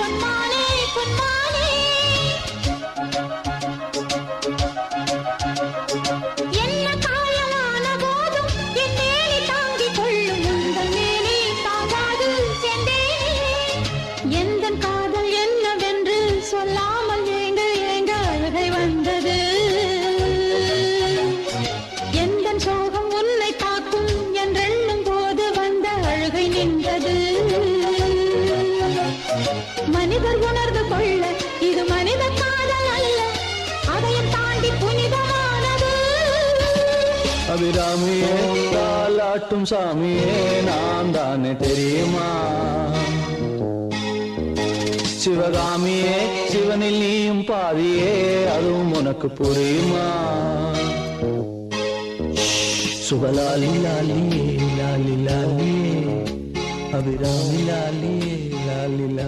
பொன்மானே பொன்மானே என்ன காயலான போதும் என் மேலே தாங்கிக் கொள்ளும் உந்தன் மேலே தாங்காது சென்றேனே எந்தன் காதல் என்னவென்று சொல்லாமல் ஏங்க ஏங்க அழுகை வந்தது எந்தன் சோகம் உன்னை காக்கும் என்றெண்ணும் போது வந்த அழுகை நின்றது மனிதர் உணர்ந்து கொள்ள இது மனித காதல் அல்ல அதையும் தாண்டி புனிதமானது அபிராமியே தாலாட்டும் சாமியே நான் தானே தெரியுமா சிவகாமியே சிவனில் நீயும் பாதியே அதுவும் உனக்கு புரியுமா சுபலாலி லாலியே லாலி லாலியே அபிராமி லாலியே லாலி